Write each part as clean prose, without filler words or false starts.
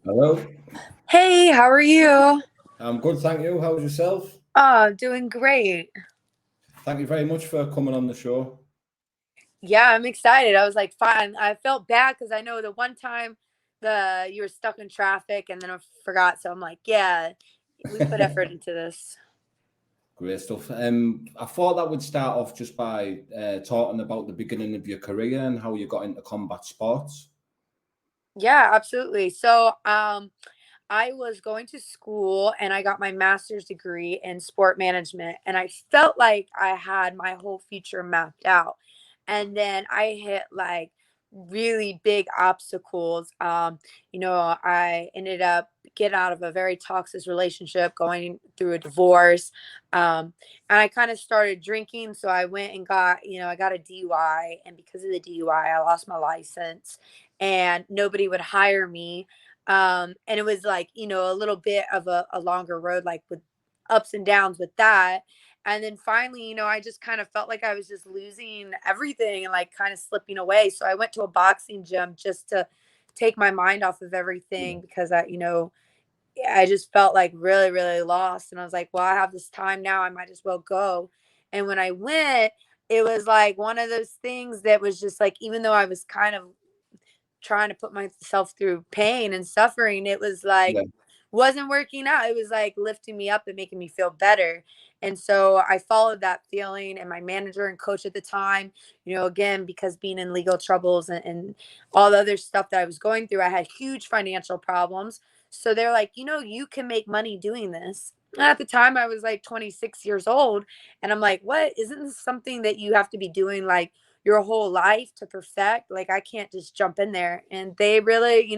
Hello. Hey, how are you? I'm good, thank you. How's yourself? Oh, doing great. Thank you very much for coming on the show. Yeah, I'm excited. I was like, fine. I felt bad because I know the one time the you were stuck in traffic and then I forgot. So I'm like, yeah, we put effort into this. Great stuff. I thought that would start off just by talking about the beginning of your career and how you got into combat sports. Yeah, absolutely. So, I was going to school and I got my master's degree in sport management, and I felt like I had my whole future mapped out. And then I hit like really big obstacles. I ended up getting out of a very toxic relationship, going through a divorce. And I kind of started drinking. So I went and I got a DUI. And because of the DUI, I lost my license and nobody would hire me. And it was like, a little bit of a longer road, like with ups and downs with that. And then finally, I just kind of felt like I was just losing everything and like kind of slipping away. So I went to a boxing gym just to take my mind off of everything because I just felt like really, really lost. And I was like, well, I have this time now. I might as well go. And when I went, it was like one of those things that was just like, even though I was kind of trying to put myself through pain and suffering, it was like Yeah. wasn't working out. It was like lifting me up and making me feel better. And so I followed that feeling, and my manager and coach at the time, again, because being in legal troubles and all the other stuff that I was going through, I had huge financial problems. So they're like, you can make money doing this. And at the time, I was like 26 years old. And I'm like, what? Isn't this something that you have to be doing like your whole life to perfect? Like, I can't just jump in there. And they really,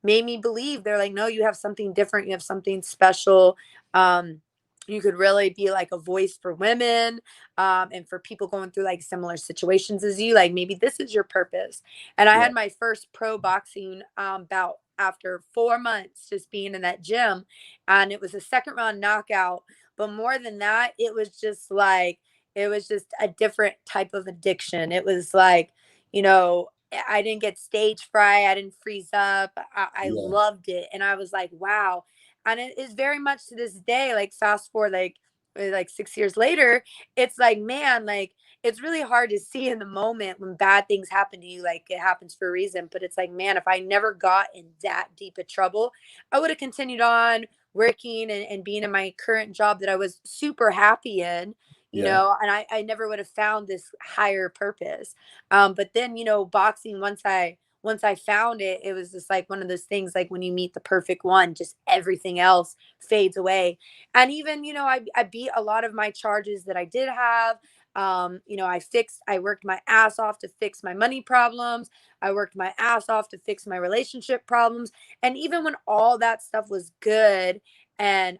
made me believe. They're like, no, you have something different. You have something special. Um, you could really be like a voice for women, and for people going through like similar situations as you. Like, maybe this is your purpose. And I Yeah. had my first pro boxing bout after 4 months just being in that gym. And it was a second round knockout. But more than that, it was just a different type of addiction. It was like, you know, I didn't get stage fright. I didn't freeze up. I Yeah. loved it. And I was like, wow. And it is very much to this day, like fast forward, like 6 years later, it's like, man, like it's really hard to see in the moment when bad things happen to you. Like, it happens for a reason. But it's like, man, if I never got in that deep of trouble, I would have continued on working and being in my current job that I was super happy in, Yeah. and I never would have found this higher purpose. But then, boxing, once I found it, it was just like one of those things, like when you meet the perfect one, just everything else fades away. And even, I beat a lot of my charges that I did have. I worked my ass off to fix my money problems. I worked my ass off to fix my relationship problems. And even when all that stuff was good and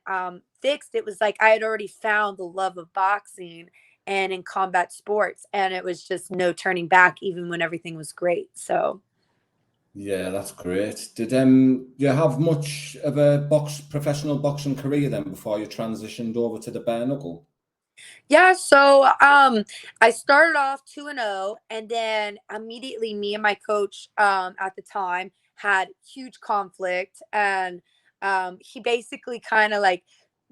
fixed, it was like I had already found the love of boxing and in combat sports, and it was just no turning back even when everything was great. So Yeah, that's great. Did you have much of a professional boxing career then before you transitioned over to the bare knuckle? yeah, so I started off 2-0, and then immediately me and my coach at the time had huge conflict. And he basically kind of like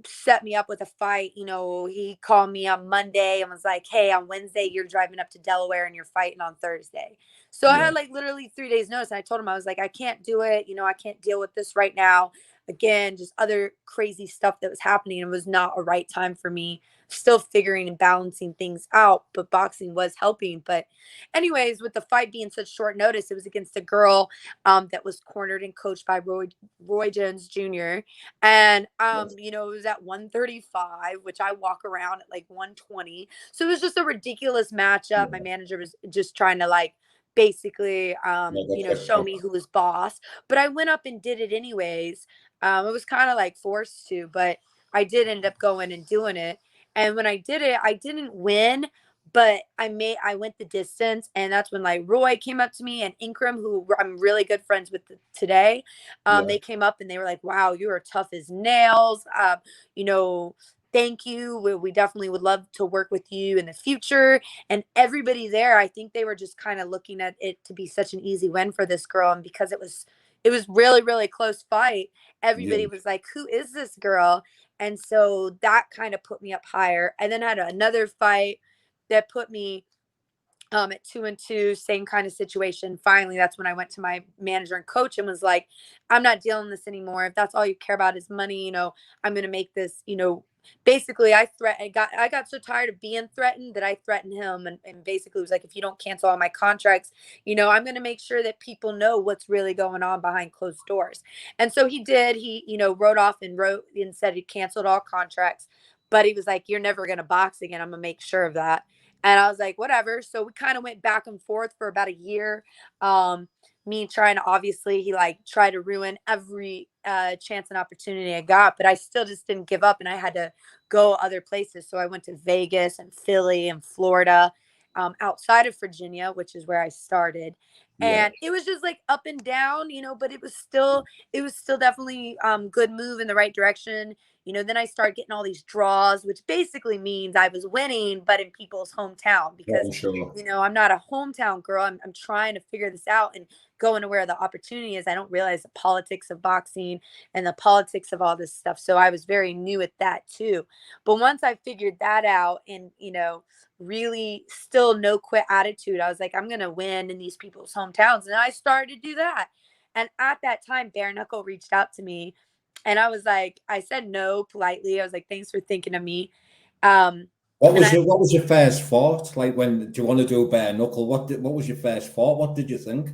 set me up with a fight. He called me on Monday and was like, "Hey, on Wednesday you're driving up to Delaware and you're fighting on Thursday." So I Yeah. had like literally 3 days notice, and I told him, I was like, "I can't do it. I can't deal with this right now." Again, just other crazy stuff that was happening. It was not a right time for me, still figuring and balancing things out, but boxing was helping. But anyways, with the fight being such short notice, it was against a girl that was cornered and coached by Roy Jones Jr. And it was at 135, which I walk around at like 120. So it was just a ridiculous matchup. My Yeah. manager was just trying to like basically Yeah, got tripped show me up. who was boss. But I went up and did it anyways. It was kind of like forced to, but I did end up going and doing it. And when I did it, I didn't win, but I went the distance. And that's when like Roy came up to me and Ingram, who I'm really good friends with today. Yeah. They came up and they were like, "Wow, you are tough as nails. You know, thank you. We definitely would love to work with you in the future." And everybody there, I think they were just kind of looking at it to be such an easy win for this girl. And because it was, it was really, really close fight. Yeah. Everybody was like, who is this girl? And so that kind of put me up higher. And then I had another fight that put me at 2-2, same kind of situation. Finally, that's when I went to my manager and coach and was like, I'm not dealing this anymore. If that's all you care about is money, I'm going to make this, basically I got so tired of being threatened that I threatened him and basically was like, if you don't cancel all my contracts, I'm going to make sure that people know what's really going on behind closed doors. And so he did. He, wrote off and wrote and said he canceled all contracts, but he was like, you're never going to box again. I'm going to make sure of that. And I was like, whatever. So we kind of went back and forth for about a year. Me trying to, obviously, he like tried to ruin every chance and opportunity I got, but I still just didn't give up and I had to go other places. So I went to Vegas and Philly and Florida, outside of Virginia, which is where I started. Yeah. And it was just like up and down, but it was still definitely good move in the right direction. Then I started getting all these draws, which basically means I was winning, but in people's hometown Yeah, because, sure. I'm not a hometown girl. I'm trying to figure this out and going to where the opportunity is. I don't realize the politics of boxing and the politics of all this stuff. So I was very new at that too. But once I figured that out and, really still no quit attitude, I was like, I'm going to win in these people's hometowns. And I started to do that. And at that time, Bare Knuckle reached out to me and I was like, I said no politely. I was like, thanks for thinking of me. Um, and I, What was your first thought? Like, when do you want to do bare knuckle? What was your first thought? What did you think?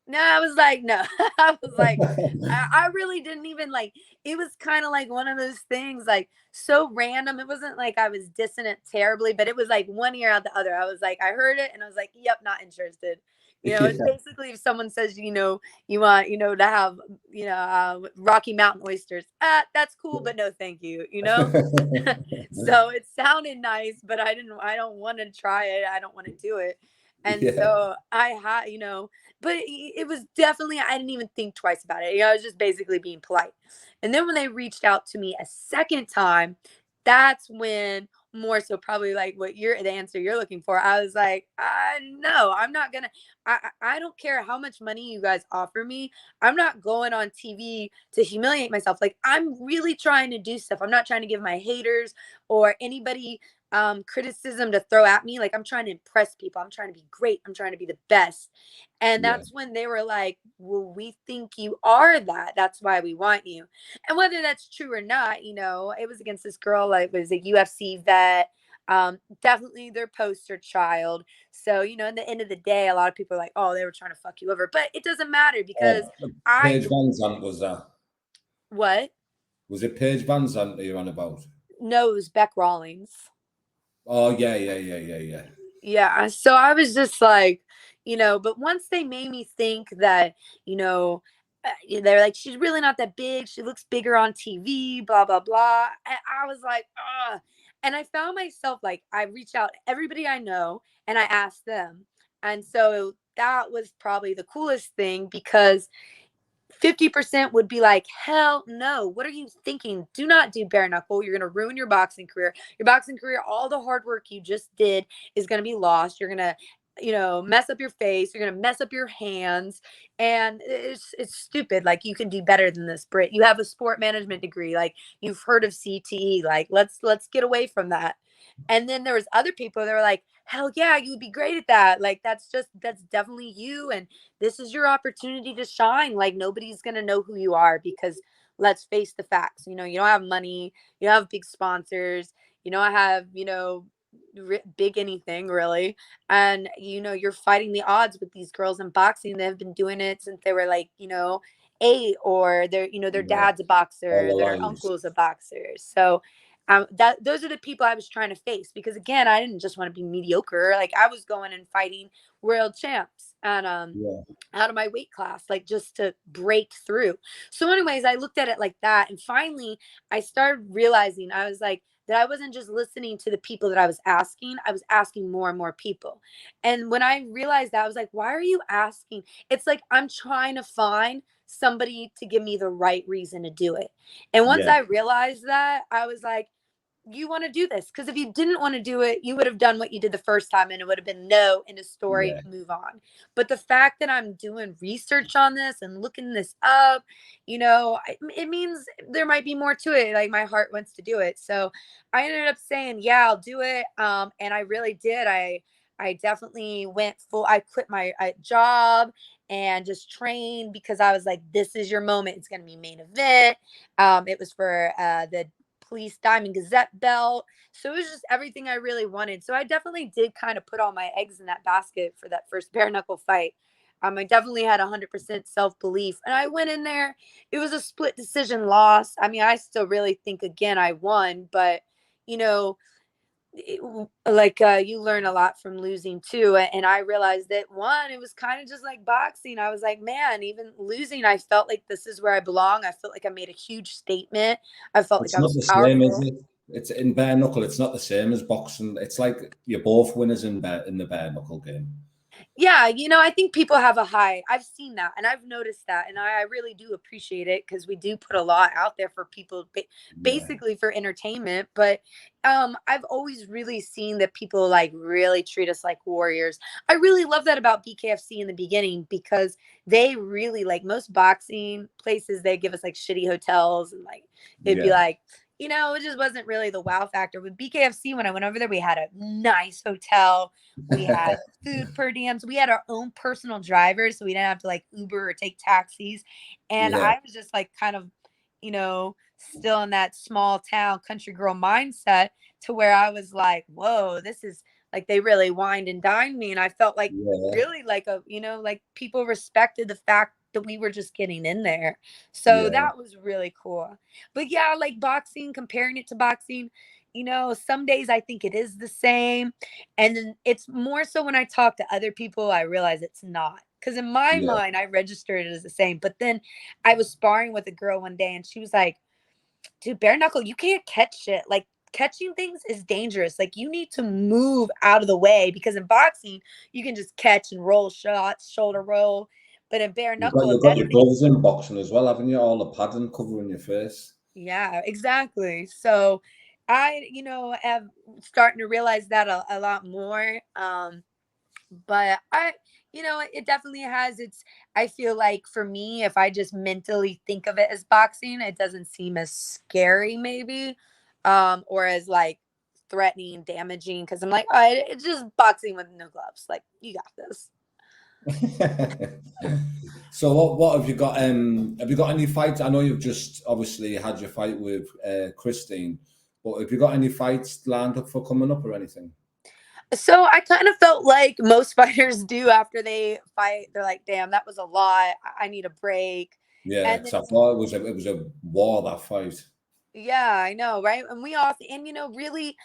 no, I was like, no, I was like, I really didn't even like, it was kind of like one of those things, like so random. It wasn't like I was dissonant terribly, but it was like one ear out the other. I was like, I heard it and I was like, yep, not interested. It's Yeah. basically if someone says, you want, to have, Rocky Mountain oysters, that's cool, but no, thank you. So it sounded nice, but I don't want to try it. I don't want to do it. And Yeah. so I had, but it was definitely, I didn't even think twice about it. I was just basically being polite. And then when they reached out to me a second time, that's when more so probably like the answer you're looking for. I was like, no, I'm not gonna, I don't care how much money you guys offer me. I'm not going on TV to humiliate myself. Like I'm really trying to do stuff. I'm not trying to give my haters or anybody criticism to throw at me. Like I'm trying to impress people. I'm trying to be great. I'm trying to be the best. And Yeah. that's when they were like, well, we think you are that. That's why we want you. And whether that's true or not, it was against this girl, like was a UFC vet. Definitely their poster child. So, in the end of the day, a lot of people are like, oh, they were trying to fuck you over. But it doesn't matter because Oh, I Paige Van Zandt was that? what? Was it Paige Van Zandt that you're on about? No, it was Beck Rawlings. Oh, yeah, yeah, yeah, yeah, yeah. Yeah. So I was just like, but once they made me think that, they're like, she's really not that big. She looks bigger on TV, blah, blah, blah. And I was like, ugh. And I found myself like, I reached out to everybody I know and I asked them. And so that was probably the coolest thing because 50% would be like, hell no. What are you thinking? Do not do bare knuckle. You're going to ruin your boxing career. Your boxing career, all the hard work you just did is going to be lost. You're going to, mess up your face. You're going to mess up your hands. And it's stupid. Like you can do better than this, Britt. You have a sport management degree. Like you've heard of CTE. Like let's get away from that. And then there was other people that were like, hell yeah, you would be great at that. Like that's definitely you. And this is your opportunity to shine. Like nobody's going to know who you are because let's face the facts. You don't have money, you don't have big sponsors, you don't have, big anything really. And, you're fighting the odds with these girls in boxing that have been doing it since they were like, 8 or their Yeah. dad's a All boxer, the their lives. uncle's a boxer. So those are the people I was trying to face because again, I didn't just want to be mediocre. Like I was going and fighting world champs and Yeah. out of my weight class, like just to break through. So, anyways, I looked at it like that. And finally, I started realizing I was like, that I wasn't just listening to the people that I was asking more and more people. And when I realized that, I was like, why are you asking? It's like I'm trying to find somebody to give me the right reason to do it. And once Yeah. I realized that, I was like, you want to do this. Because if you didn't want to do it, you would have done what you did the first time and it would have been no in a story, Yeah, move on. But the fact that I'm doing research on this and looking this up, it means there might be more to it. Like my heart wants to do it. So I ended up saying, yeah, I'll do it. And I really did. I definitely went full, I quit my job and just trained because I was like, this is your moment. It's going to be main event. It was for the police diamond gazette belt, so it was just everything I really wanted. So I definitely did kind of put all my eggs in that basket for that first bare knuckle fight. I definitely had 100% self-belief and I went in there. It was a split decision loss. I mean, I still really think again I won, but you know you learn a lot from losing too. And I realized that one, it was kind of just like boxing. I was like, man, even losing, I felt like this is where I belong. I felt like I made a huge statement. I felt like it's I not was the same, is powerful. it? It's in bare knuckle. It's not the same as boxing. It's like you're both winners in the bare knuckle game. Yeah, I think people have a high. I've seen that and I've noticed that. And I really do appreciate it because we do put a lot out there for people, Yeah, basically for entertainment. But I've always really seen that people like really treat us like warriors. I really love that about BKFC in the beginning because they really like most boxing places, they give us like shitty hotels and like it'd be yeah, like, it just wasn't really the wow factor. With BKFC, when I went over there, we had a nice hotel. We had food per diems. We had our own personal drivers, so we didn't have to like Uber or take taxis. And yeah, I was just like kind of, still in that small town country girl mindset to where I was like, whoa, this is like they really wined and dined me. And I felt like yeah, really like like people respected the fact that we were just getting in there. So yeah, that was really cool. But yeah, like boxing, comparing it to boxing, some days I think it is the same. And then it's more so when I talk to other people, I realize it's not. Because in my yeah. mind, I registered it as the same. But then I was sparring with a girl one day and she was like, dude, bare knuckle, you can't catch shit. Like, catching things is dangerous. Like, you need to move out of the way because in boxing, you can just catch and roll shots, shoulder roll. But in bare knuckle, You've got that your thing, gloves in boxing as well, haven't you? All the padding covering your face. yeah, exactly. So I, am starting to realize that a lot more. But it definitely has its, I feel like for me, if I just mentally think of it as boxing, it doesn't seem as scary maybe, or as like threatening, damaging, because I'm like, oh, it's just boxing with no gloves. Like, you got this. So what have you got? Have you got any fights? I know you've just obviously had your fight with Christine, but have you got any fights lined up for coming up or anything? So I kind of felt like most fighters do after they fight. They're like, damn, that was a lot. I need a break. Yeah, And because then I it's thought it was a war, that fight. Yeah, I know, right? And we all, and really,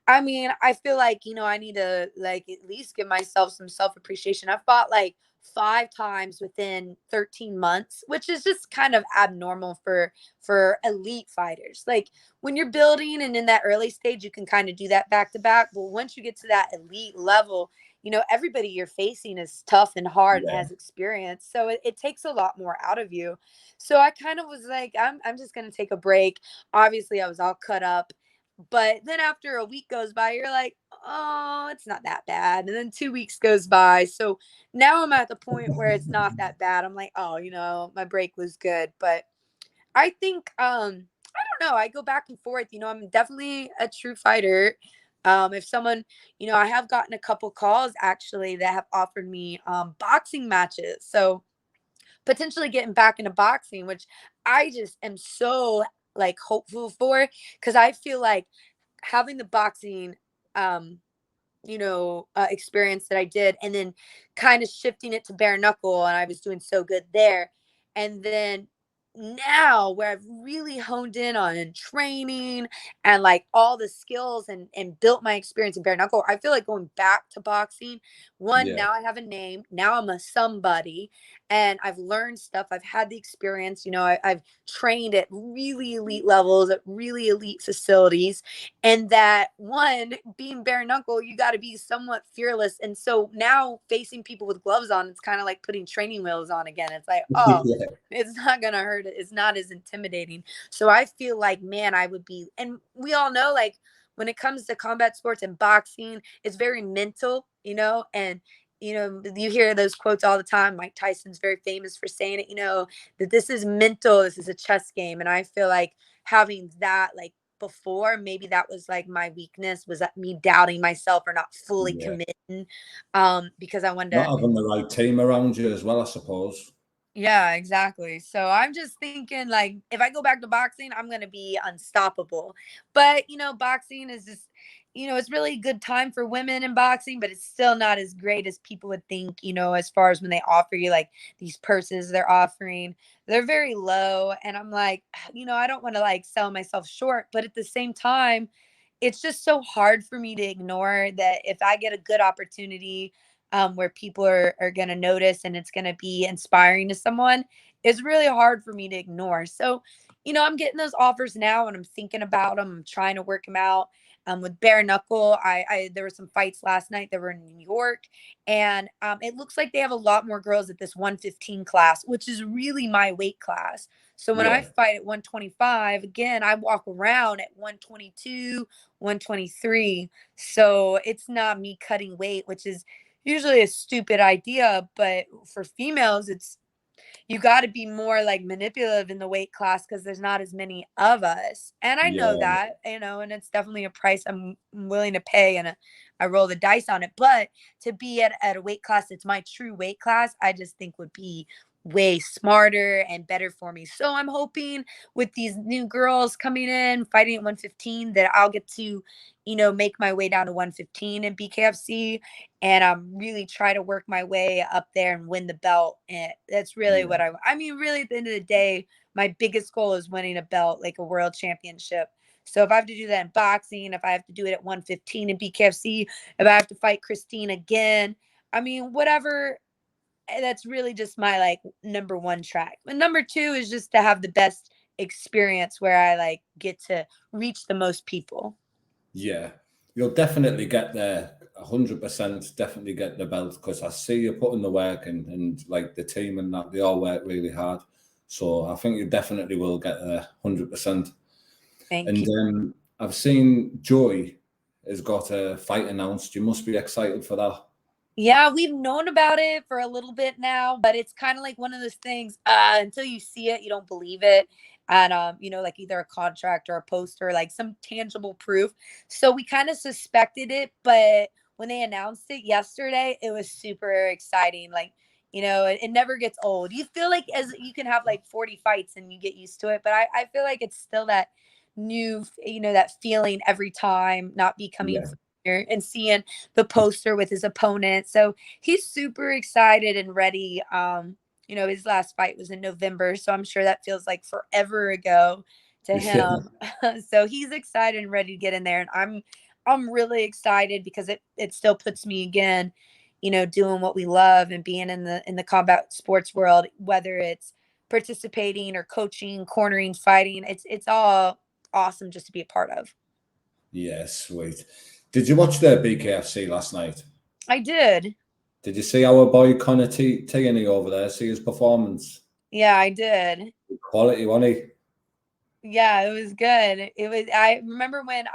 I mean, I feel like, I need to like at least give myself some self appreciation. I fought like 5 times within 13 months, which is just kind of abnormal for elite fighters. Like when you're building and in that early stage, you can kind of do that back to back. But once you get to that elite level, everybody you're facing is tough and hard and Yeah, has experience. So it takes a lot more out of you. So I kind of was like, I'm just gonna take a break. Obviously, I was all cut up. But then after a week goes by, you're like, oh, it's not that bad. And then 2 weeks goes by. So now I'm at the point where it's not that bad. I'm like, oh, my break was good. But I think I don't know. I go back and forth. I'm definitely a true fighter. If someone, I have gotten a couple calls actually that have offered me boxing matches. So potentially getting back into boxing, which I just am so like hopeful for because I feel like having the boxing um experience that I did and then kind of shifting it to bare knuckle and I was doing so good there. And then now where I've really honed in on training and like all the skills and built my experience in bare knuckle, I feel like going back to boxing. One, yeah, now I have a name, now I'm a somebody and I've learned stuff. I've had the experience, I've trained at really elite levels at really elite facilities and that one being bare knuckle you got to be somewhat fearless and so now facing people with gloves on it's kind of like putting training wheels on again. It's like, oh, yeah, it's not gonna hurt, it's not as intimidating. So I feel like, man, I would be, and we all know like when it comes to combat sports and boxing, it's very mental, and you hear those quotes all the time. Mike Tyson's very famous for saying it, that this is mental, this is a chess game. And I feel like having that, like, before, maybe that was like my weakness, was that me doubting myself or not fully Yeah. committing, because I wanted to. Not having the right team around you as well, I suppose. Yeah, exactly. So I'm just thinking, like, if I go back to boxing, I'm going to be unstoppable. But, boxing is just, it's really a good time for women in boxing, but it's still not as great as people would think, as far as when they offer you like these purses they're offering. They're very low. And I'm like, I don't want to like sell myself short. But at the same time, it's just so hard for me to ignore that if I get a good opportunity, where people are going to notice and it's going to be inspiring to someone, is really hard for me to ignore. So, I'm getting those offers now and I'm thinking about them. I'm trying to work them out. With bare knuckle, there were some fights last night that were in New York, and it looks like they have a lot more girls at this 115 class, which is really my weight class. So when I Yeah. fight at 125, again, I walk around at 122, 123. So it's not me cutting weight, which is usually a stupid idea, but for females, it's you got to be more like manipulative in the weight class because there's not as many of us. And I know Yeah. that, and it's definitely a price I'm willing to pay, and I roll the dice on it. But to be at a weight class that's my true weight class, I just think would be way smarter and better for me. So I'm hoping with these new girls coming in fighting at 115 that I'll get to, make my way down to 115 in BKFC, and really try to work my way up there and win the belt. And that's really what Yeah. I mean, really at the end of the day, my biggest goal is winning a belt, like a world championship. So if I have to do that in boxing, if I have to do it at 115 in BKFC, if I have to fight Christine again, I mean, whatever, that's really just my like number one track. And number two is just to have the best experience where I like get to reach the most people. Yeah. You'll definitely get there. 100% definitely get the belt because I see you putting the work in and like the team and that they all work really hard. So I think you definitely will get there 100%. Thank And you. I've seen Joy has got a fight announced. You must be excited for that. Yeah, we've known about it for a little bit now, but it's kind of like one of those things, until you see it, you don't believe it. And like either a contract or a poster, like some tangible proof. So we kind of suspected it, but when they announced it yesterday, it was super exciting. Like, it never gets old. You feel like as you can have like 40 fights and you get used to it, but I feel like it's still that new, that feeling every time, not becoming Yeah. familiar and seeing the poster with his opponent. So he's super excited and ready. His last fight was in November, so I'm sure that feels like forever ago to Yeah. him. So he's excited and ready to get in there, and I'm really excited because it still puts me again, doing what we love and being in the combat sports world, whether it's participating or coaching, cornering, fighting. It's all awesome just to be a part of. Yeah, sweet. Did you watch the BKFC last night? I did. Did you see our boy Connor Tierney over there? See his performance? Yeah, I did. Quality, wasn't he? Yeah, it was good. I remember when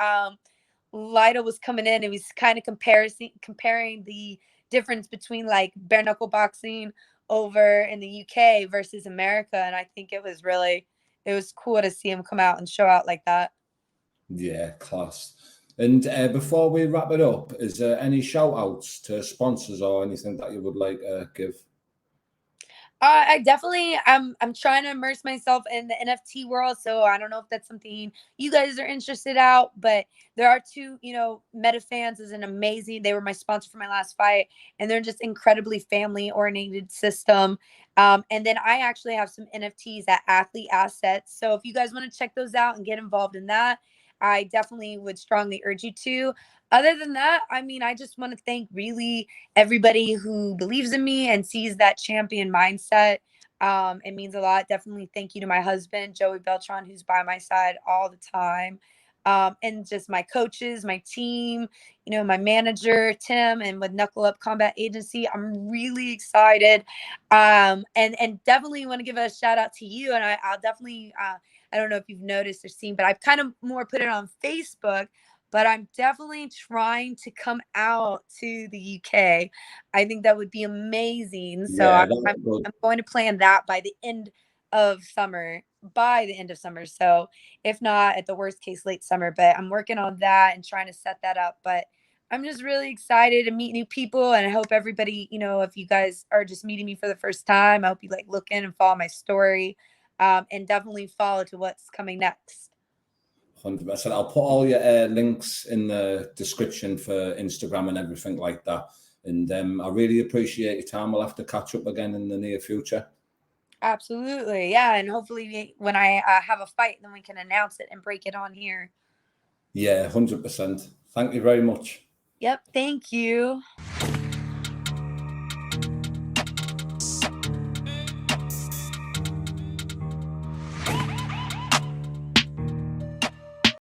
Lyda was coming in, it was kind of comparing the difference between like bare knuckle boxing over in the UK versus America. And I think it was cool to see him come out and show out like that. Yeah, class. And before we wrap it up, is there any shout outs to sponsors or anything that you would like to give? I definitely I'm trying to immerse myself in the NFT world. So I don't know if that's something you guys are interested out, but there are two, MetaFans is an amazing, they were my sponsor for my last fight, and they're just incredibly family oriented system. And then I actually have some NFTs at Athlete Assets. So if you guys want to check those out and get involved in that, I definitely would strongly urge you to. Other than that, I mean, I just want to thank really everybody who believes in me and sees that champion mindset. It means a lot. Definitely thank you to my husband, Joey Beltran, who's by my side all the time. And just my coaches, my team, my manager, Tim, and with Knuckle Up Combat Agency. I'm really excited. And definitely want to give a shout out to you. And I'll definitely, I don't know if you've noticed or seen, but I've kind of more put it on Facebook. but I'm definitely trying to come out to the UK. I think that would be amazing. So Yeah, I'm going to plan that by the end of summer. By the end of summer. So if not, at the worst case, late summer. But I'm working on that and trying to set that up. But I'm just really excited to meet new people, and I hope everybody, if you guys are just meeting me for the first time, I hope you like look in and follow my story, and definitely follow to what's coming next. 100%. I'll put all your links in the description for Instagram and everything like that. And I really appreciate your time. We'll have to catch up again in the near future. Absolutely. Yeah. And hopefully when I have a fight, then we can announce it and break it on here. Yeah, 100%. Thank you very much. Yep. Thank you.